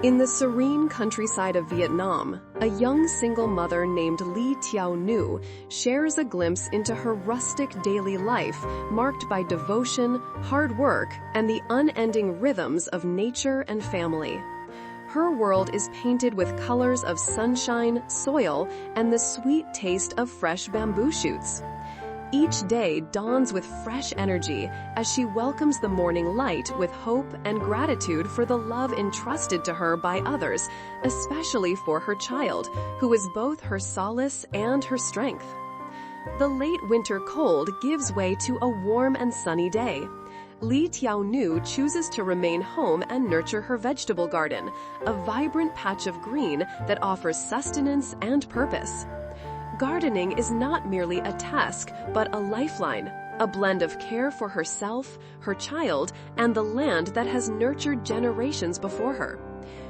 In the serene countryside of Vietnam, a young single mother named Tieu Nu shares a glimpse into her rustic daily life marked by devotion, hard work, and the unending rhythms of nature and family. Her world is painted with colors of sunshine, soil, and the sweet taste of fresh bamboo shoots. Each day dawns with fresh energy as she welcomes the morning light with hope and gratitude for the love entrusted to her by others, especially for her child, who is both her solace and her strength. The late winter cold gives way to a warm and sunny day. Tieu Nu chooses to remain home and nurture her vegetable garden, a vibrant patch of green that offers sustenance and purpose. Gardening is not merely a task, but a lifeline, a blend of care for herself, her child, and the land that has nurtured generations before her.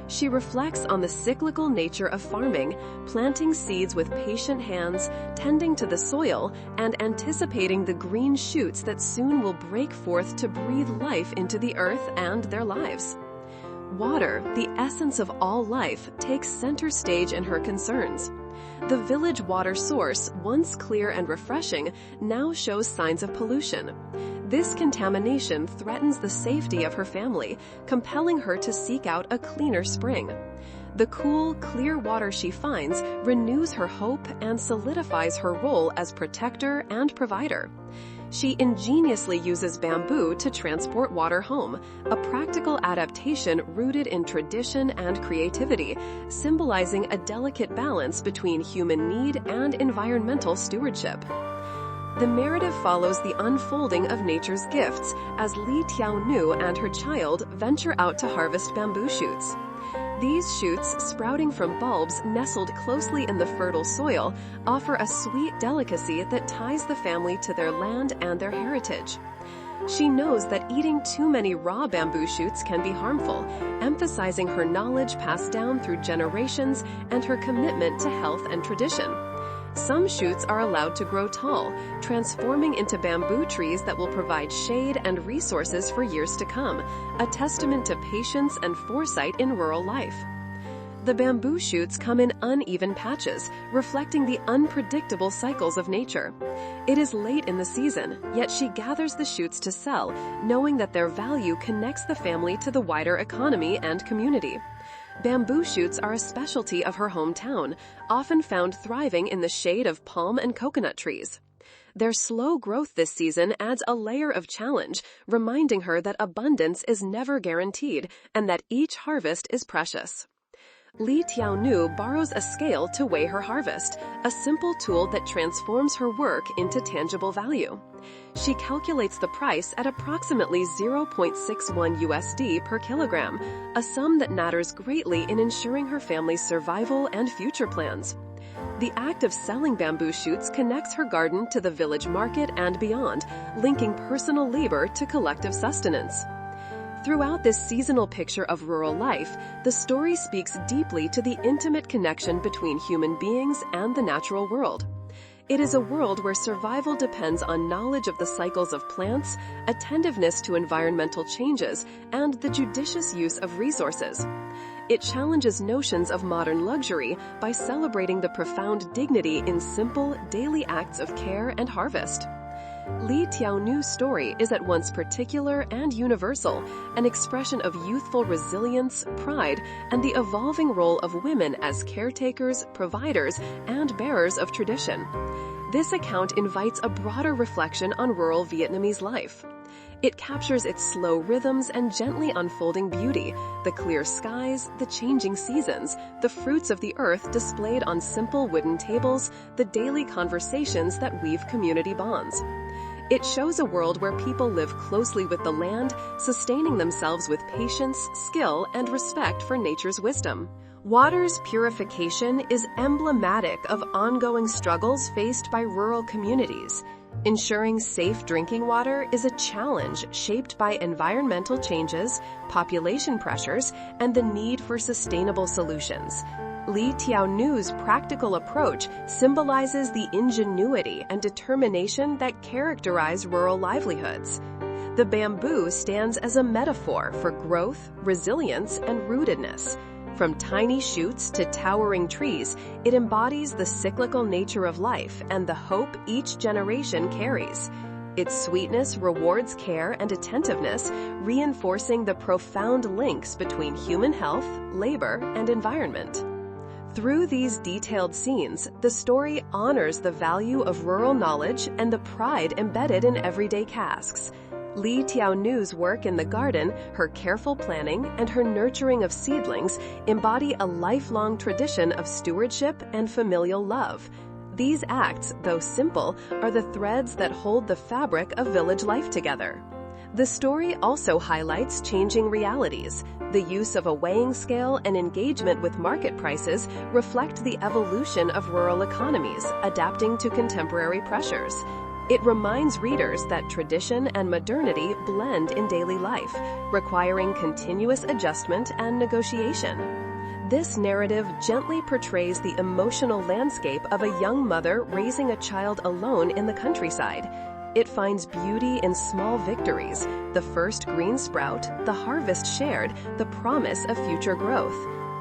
She reflects on the cyclical nature of farming, planting seeds with patient hands, tending to the soil, and anticipating the green shoots that soon will break forth to breathe life into the earth and their lives. Water, the essence of all life, takes center stage in her concerns. The village water source, once clear and refreshing, now shows signs of pollution. This contamination threatens the safety of her family, compelling her to seek out a cleaner spring. The cool, clear water she finds renews her hope and solidifies her role as protector and provider. She ingeniously uses bamboo to transport water home, a practical adaptation rooted in tradition and creativity, symbolizing a delicate balance between human need and environmental stewardship. The narrative follows the unfolding of nature's gifts as Tieu Nu and her child venture out to harvest bamboo shoots. These shoots, sprouting from bulbs nestled closely in the fertile soil, offer a sweet delicacy that ties the family to their land and their heritage. She knows that eating too many raw bamboo shoots can be harmful, emphasizing her knowledge passed down through generations and her commitment to health and tradition. Some shoots are allowed to grow tall, transforming into bamboo trees that will provide shade and resources for years to come, a testament to patience and foresight in rural life. The bamboo shoots come in uneven patches, reflecting the unpredictable cycles of nature. It is late in the season, yet she gathers the shoots to sell, knowing that their value connects the family to the wider economy and community. Bamboo shoots are a specialty of her hometown, often found thriving in the shade of palm and coconut trees. Their slow growth this season adds a layer of challenge, reminding her that abundance is never guaranteed and that each harvest is precious. Tieu Nu borrows a scale to weigh her harvest, a simple tool that transforms her work into tangible value. She calculates the price at approximately 0.61 USD per kilogram, a sum that matters greatly in ensuring her family's survival and future plans. The act of selling bamboo shoots connects her garden to the village market and beyond, linking personal labor to collective sustenance. Throughout this seasonal picture of rural life, the story speaks deeply to the intimate connection between human beings and the natural world. It is a world where survival depends on knowledge of the cycles of plants, attentiveness to environmental changes, and the judicious use of resources. It challenges notions of modern luxury by celebrating the profound dignity in simple, daily acts of care and harvest. Tieu Nu's story is at once particular and universal, an expression of youthful resilience, pride, and the evolving role of women as caretakers, providers, and bearers of tradition. This account invites a broader reflection on rural Vietnamese life. It captures its slow rhythms and gently unfolding beauty, the clear skies, the changing seasons, the fruits of the earth displayed on simple wooden tables, the daily conversations that weave community bonds. It shows a world where people live closely with the land, sustaining themselves with patience, skill, and respect for nature's wisdom. Water's purification is emblematic of ongoing struggles faced by rural communities. Ensuring safe drinking water is a challenge shaped by environmental changes, population pressures, and the need for sustainable solutions. Tieu Nu's practical approach symbolizes the ingenuity and determination that characterize rural livelihoods. The bamboo stands as a metaphor for growth, resilience, and rootedness. From tiny shoots to towering trees, it embodies the cyclical nature of life and the hope each generation carries. Its sweetness rewards care and attentiveness, reinforcing the profound links between human health, labor, and environment. Through these detailed scenes, the story honors the value of rural knowledge and the pride embedded in everyday tasks. Tieu Nu's work in the garden, her careful planning, and her nurturing of seedlings embody a lifelong tradition of stewardship and familial love. These acts, though simple, are the threads that hold the fabric of village life together. The story also highlights changing realities. The use of a weighing scale and engagement with market prices reflect the evolution of rural economies, adapting to contemporary pressures. It reminds readers that tradition and modernity blend in daily life, requiring continuous adjustment and negotiation. This narrative gently portrays the emotional landscape of a young mother raising a child alone in the countryside. It finds beauty in small victories, the first green sprout, the harvest shared, the promise of future growth.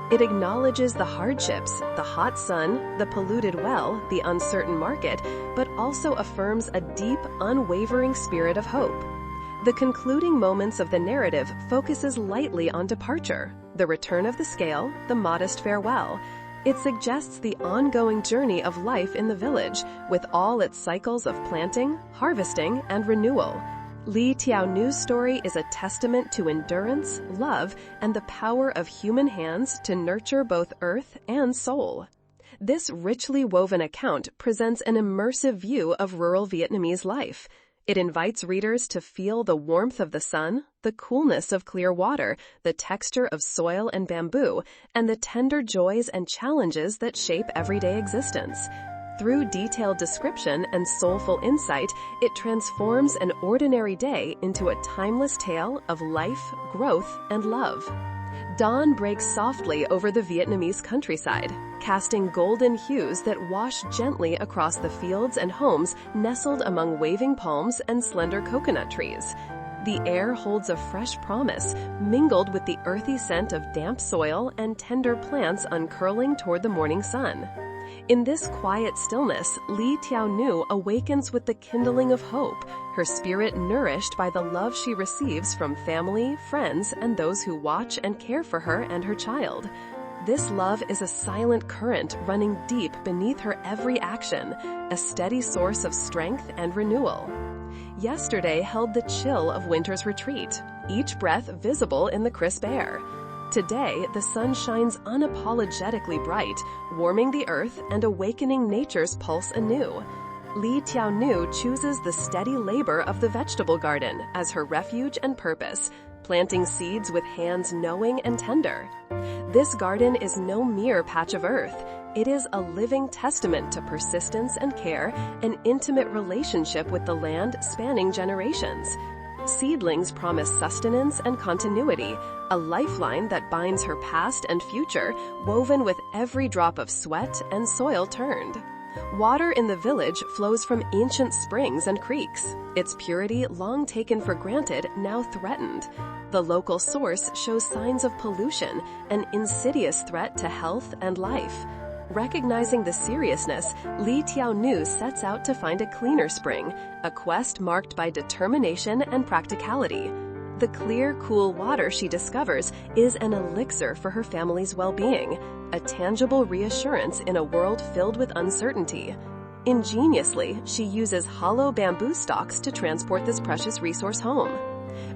It acknowledges the hardships, the hot sun, the polluted well, the uncertain market, but also affirms a deep, unwavering spirit of hope. The concluding moments of the narrative focuses lightly on departure, the return of the scale, the modest farewell. It suggests the ongoing journey of life in the village, with all its cycles of planting, harvesting, and renewal. Tieu Nu's story is a testament to endurance, love, and the power of human hands to nurture both earth and soul. This richly woven account presents an immersive view of rural Vietnamese life. It invites readers to feel the warmth of the sun, the coolness of clear water, the texture of soil and bamboo, and the tender joys and challenges that shape everyday existence. Through detailed description and soulful insight, it transforms an ordinary day into a timeless tale of life, growth, and love. Dawn breaks softly over the Vietnamese countryside, casting golden hues that wash gently across the fields and homes nestled among waving palms and slender coconut trees. The air holds a fresh promise, mingled with the earthy scent of damp soil and tender plants uncurling toward the morning sun. In this quiet stillness, Tieu Nu awakens with the kindling of hope, her spirit nourished by the love she receives from family, friends, and those who watch and care for her and her child. This love is a silent current running deep beneath her every action, a steady source of strength and renewal. Yesterday held the chill of winter's retreat, each breath visible in the crisp air. Today, the sun shines unapologetically bright, warming the earth and awakening nature's pulse anew. Tieu Nu chooses the steady labor of the vegetable garden as her refuge and purpose, planting seeds with hands knowing and tender. This garden is no mere patch of earth. It is a living testament to persistence and care, an intimate relationship with the land spanning generations. Seedlings promise sustenance and continuity, a lifeline that binds her past and future, woven with every drop of sweat and soil turned. Water in the village flows from ancient springs and creeks, its purity long taken for granted now threatened. The local source shows signs of pollution, an insidious threat to health and life. Recognizing the seriousness, Tieu Nu sets out to find a cleaner spring, a quest marked by determination and practicality. The clear, cool water she discovers is an elixir for her family's well-being, a tangible reassurance in a world filled with uncertainty. Ingeniously, she uses hollow bamboo stalks to transport this precious resource home.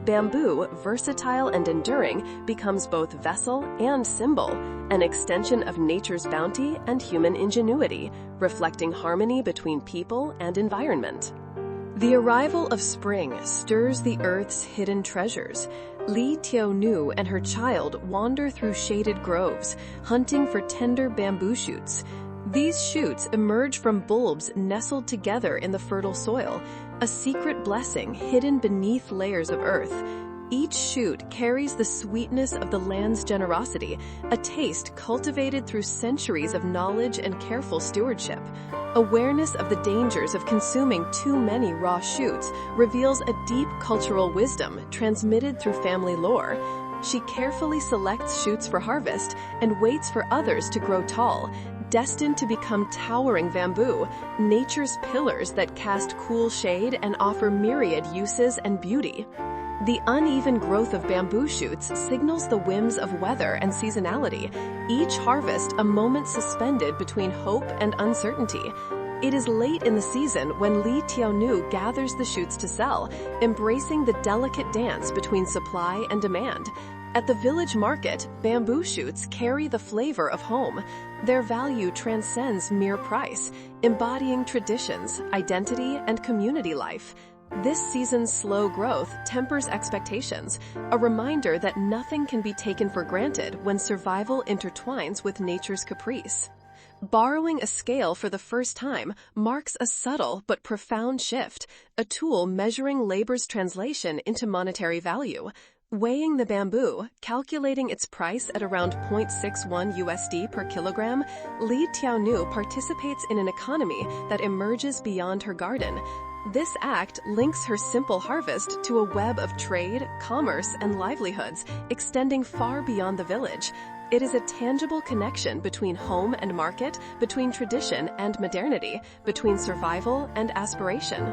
Bamboo, versatile and enduring, becomes both vessel and symbol, an extension of nature's bounty and human ingenuity, reflecting harmony between people and environment. The arrival of spring stirs the earth's hidden treasures. Tieu Nu and her child wander through shaded groves, hunting for tender bamboo shoots. These shoots emerge from bulbs nestled together in the fertile soil, a secret blessing hidden beneath layers of earth. Each shoot carries the sweetness of the land's generosity, a taste cultivated through centuries of knowledge and careful stewardship. Awareness of the dangers of consuming too many raw shoots reveals a deep cultural wisdom transmitted through family lore. She carefully selects shoots for harvest and waits for others to grow tall, destined to become towering bamboo, nature's pillars that cast cool shade and offer myriad uses and beauty. The uneven growth of bamboo shoots signals the whims of weather and seasonality, each harvest a moment suspended between hope and uncertainty. It is late in the season when Tieu Nu gathers the shoots to sell, embracing the delicate dance between supply and demand. At the village market, bamboo shoots carry the flavor of home. Their value transcends mere price, embodying traditions, identity, and community life. This season's slow growth tempers expectations, a reminder that nothing can be taken for granted when survival intertwines with nature's caprice. Borrowing a scale for the first time marks a subtle but profound shift, a tool measuring labor's translation into monetary value. Weighing the bamboo, calculating its price at around 0.61 USD per kilogram, Tieu Nu participates in an economy that emerges beyond her garden. This act links her simple harvest to a web of trade, commerce, and livelihoods extending far beyond the village. It is a tangible connection between home and market, between tradition and modernity, between survival and aspiration.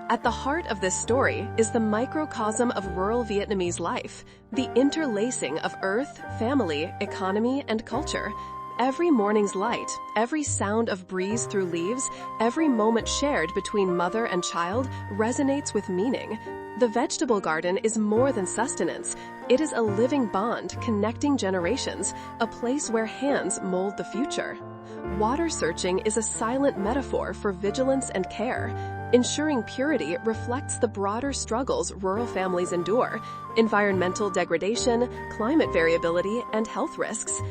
At the heart of this story is the microcosm of rural Vietnamese life, the interlacing of earth, family, economy, and culture. Every morning's light, every sound of breeze through leaves, every moment shared between mother and child resonates with meaning. The vegetable garden is more than sustenance. It is a living bond connecting generations, a place where hands mold the future. Water searching is a silent metaphor for vigilance and care. Ensuring purity reflects the broader struggles rural families endure: environmental degradation, climate variability, and health risks.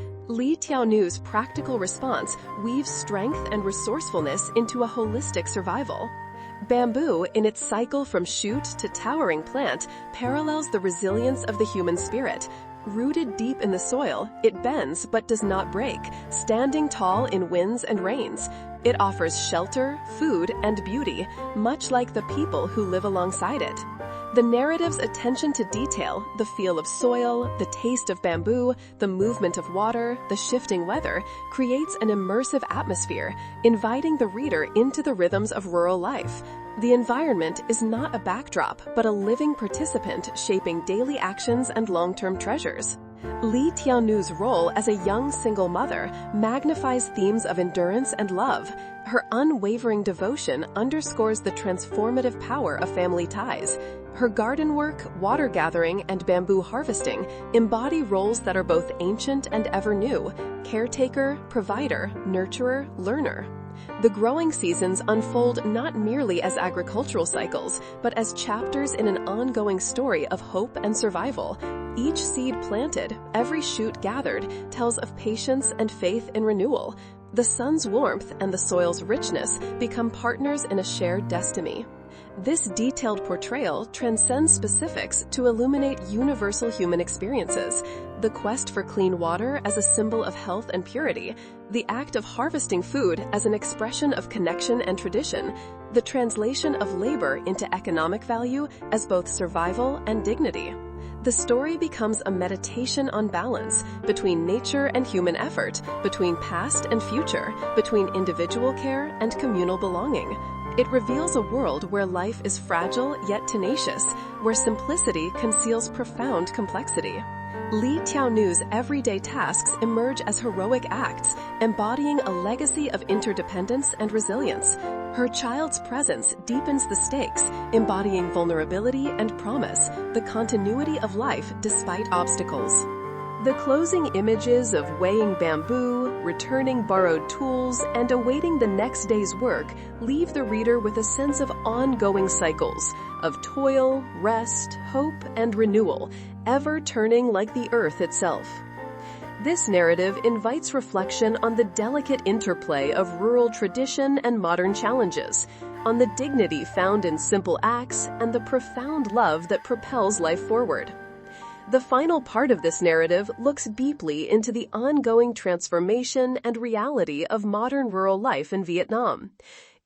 Tieu Nu's practical response weaves strength and resourcefulness into a holistic survival. Bamboo, in its cycle from shoot to towering plant, parallels the resilience of the human spirit. Rooted deep in the soil, it bends but does not break, standing tall in winds and rains. It offers shelter, food, and beauty, much like the people who live alongside it. The narrative's attention to detail, the feel of soil, the taste of bamboo, the movement of water, the shifting weather, creates an immersive atmosphere, inviting the reader into the rhythms of rural life. The environment is not a backdrop, but a living participant shaping daily actions and long-term treasures. Tieu Nu's role as a young single mother magnifies themes of endurance and love. Her unwavering devotion underscores the transformative power of family ties. Her garden work, water gathering, and bamboo harvesting embody roles that are both ancient and ever new: caretaker, provider, nurturer, learner. The growing seasons unfold not merely as agricultural cycles, but as chapters in an ongoing story of hope and survival. Each seed planted, every shoot gathered, tells of patience and faith in renewal. The sun's warmth and the soil's richness become partners in a shared destiny. This detailed portrayal transcends specifics to illuminate universal human experiences: the quest for clean water as a symbol of health and purity, the act of harvesting food as an expression of connection and tradition, the translation of labor into economic value as both survival and dignity. The story becomes a meditation on balance between nature and human effort, between past and future, between individual care and communal belonging. It reveals a world where life is fragile yet tenacious, where simplicity conceals profound complexity. Tieu Nu's everyday tasks emerge as heroic acts, embodying a legacy of interdependence and resilience. Her child's presence deepens the stakes, embodying vulnerability and promise, the continuity of life despite obstacles. The closing images of weighing bamboo, returning borrowed tools, and awaiting the next day's work leave the reader with a sense of ongoing cycles, of toil, rest, hope, and renewal, ever turning like the earth itself. This narrative invites reflection on the delicate interplay of rural tradition and modern challenges, on the dignity found in simple acts and the profound love that propels life forward. The final part of this narrative looks deeply into the ongoing transformation and reality of modern rural life in Vietnam.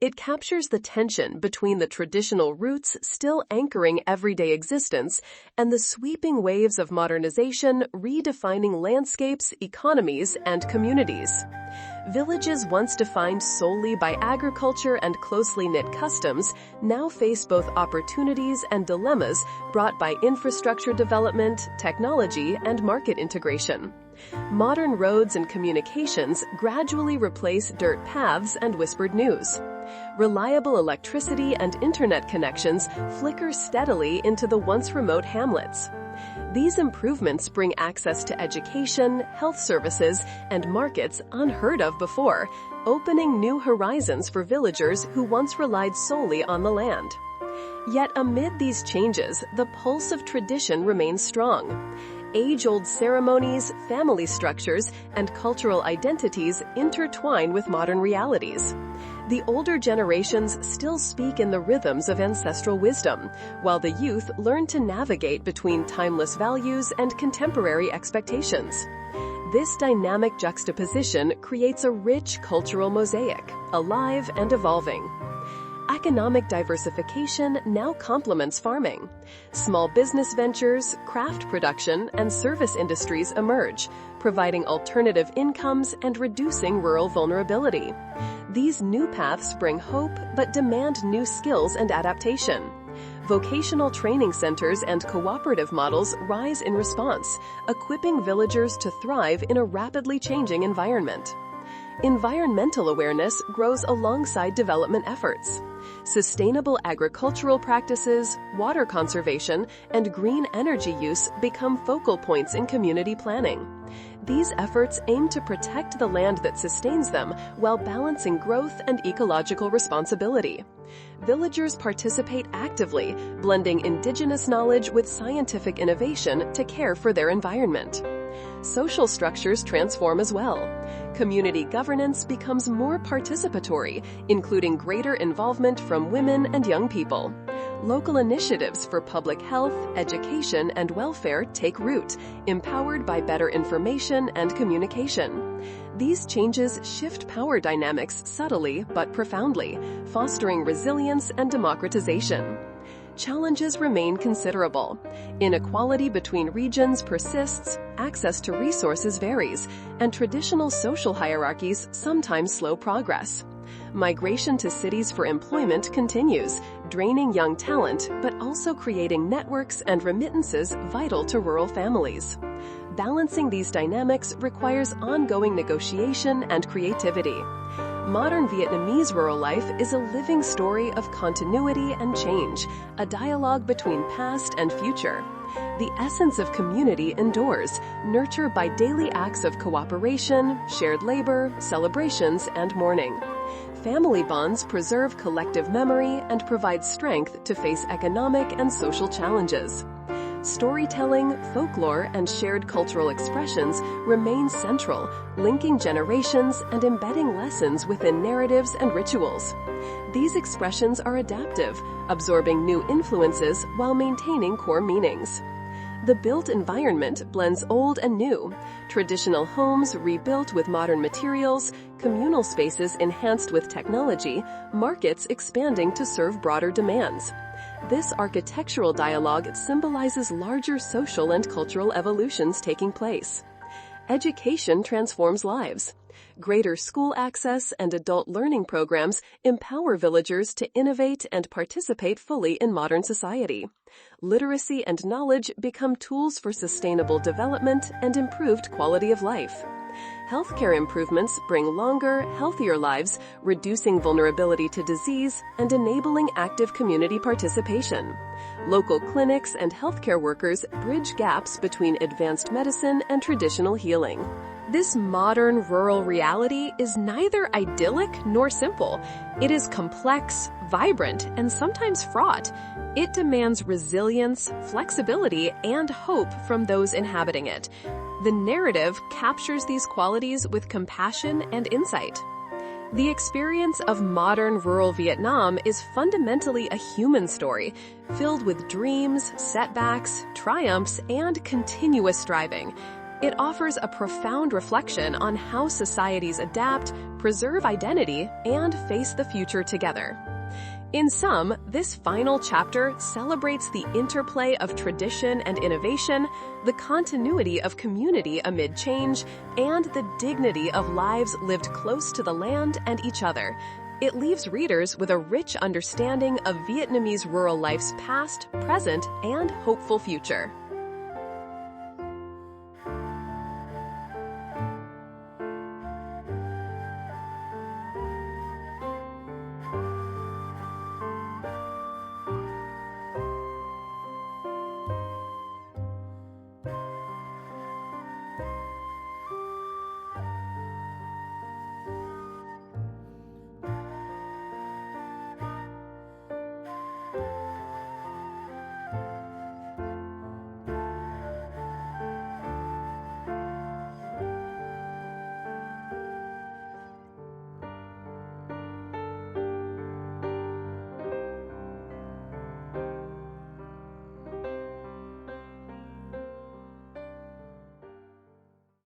It captures the tension between the traditional roots still anchoring everyday existence and the sweeping waves of modernization redefining landscapes, economies, and communities. Villages once defined solely by agriculture and closely knit customs now face both opportunities and dilemmas brought by infrastructure development, technology, and market integration. Modern roads and communications gradually replace dirt paths and whispered news. Reliable electricity and internet connections flicker steadily into the once remote hamlets. These improvements bring access to education, health services, and markets unheard of before, opening new horizons for villagers who once relied solely on the land. Yet amid these changes, the pulse of tradition remains strong. Age-old ceremonies, family structures, and cultural identities intertwine with modern realities. The older generations still speak in the rhythms of ancestral wisdom, while the youth learn to navigate between timeless values and contemporary expectations. This dynamic juxtaposition creates a rich cultural mosaic, alive and evolving. Economic diversification now complements farming. Small business ventures, craft production, and service industries emerge, providing alternative incomes and reducing rural vulnerability. These new paths bring hope but demand new skills and adaptation. Vocational training centers and cooperative models rise in response, equipping villagers to thrive in a rapidly changing environment. Environmental awareness grows alongside development efforts. Sustainable agricultural practices, water conservation, and green energy use become focal points in community planning. These efforts aim to protect the land that sustains them while balancing growth and ecological responsibility. Villagers participate actively, blending indigenous knowledge with scientific innovation to care for their environment. Social structures transform as well. Community governance becomes more participatory, including greater involvement from women and young people. Local initiatives for public health, education, and welfare take root, empowered by better information and communication. These changes shift power dynamics subtly but profoundly, fostering resilience and democratization. Challenges remain considerable. Inequality between regions persists, access to resources varies, and traditional social hierarchies sometimes slow progress. Migration to cities for employment continues, draining young talent, but also creating networks and remittances vital to rural families. Balancing these dynamics requires ongoing negotiation and creativity. Modern Vietnamese rural life is a living story of continuity and change, a dialogue between past and future. The essence of community endures, nurtured by daily acts of cooperation, shared labor, celebrations, and mourning. Family bonds preserve collective memory and provide strength to face economic and social challenges. Storytelling, folklore, and shared cultural expressions remain central, linking generations and embedding lessons within narratives and rituals. These expressions are adaptive, absorbing new influences while maintaining core meanings. The built environment blends old and new, traditional homes rebuilt with modern materials, communal spaces enhanced with technology, markets expanding to serve broader demands. This architectural dialogue symbolizes larger social and cultural evolutions taking place. Education transforms lives. Greater school access and adult learning programs empower villagers to innovate and participate fully in modern society. Literacy and knowledge become tools for sustainable development and improved quality of life. Healthcare improvements bring longer, healthier lives, reducing vulnerability to disease and enabling active community participation. Local clinics and healthcare workers bridge gaps between advanced medicine and traditional healing. This modern rural reality is neither idyllic nor simple. It is complex, vibrant, and sometimes fraught. It demands resilience, flexibility, and hope from those inhabiting it. The narrative captures these qualities with compassion and insight. The experience of modern rural Vietnam is fundamentally a human story, filled with dreams, setbacks, triumphs, and continuous striving. It offers a profound reflection on how societies adapt, preserve identity, and face the future together. In sum, this final chapter celebrates the interplay of tradition and innovation, the continuity of community amid change, and the dignity of lives lived close to the land and each other. It leaves readers with a rich understanding of Vietnamese rural life's past, present, and hopeful future.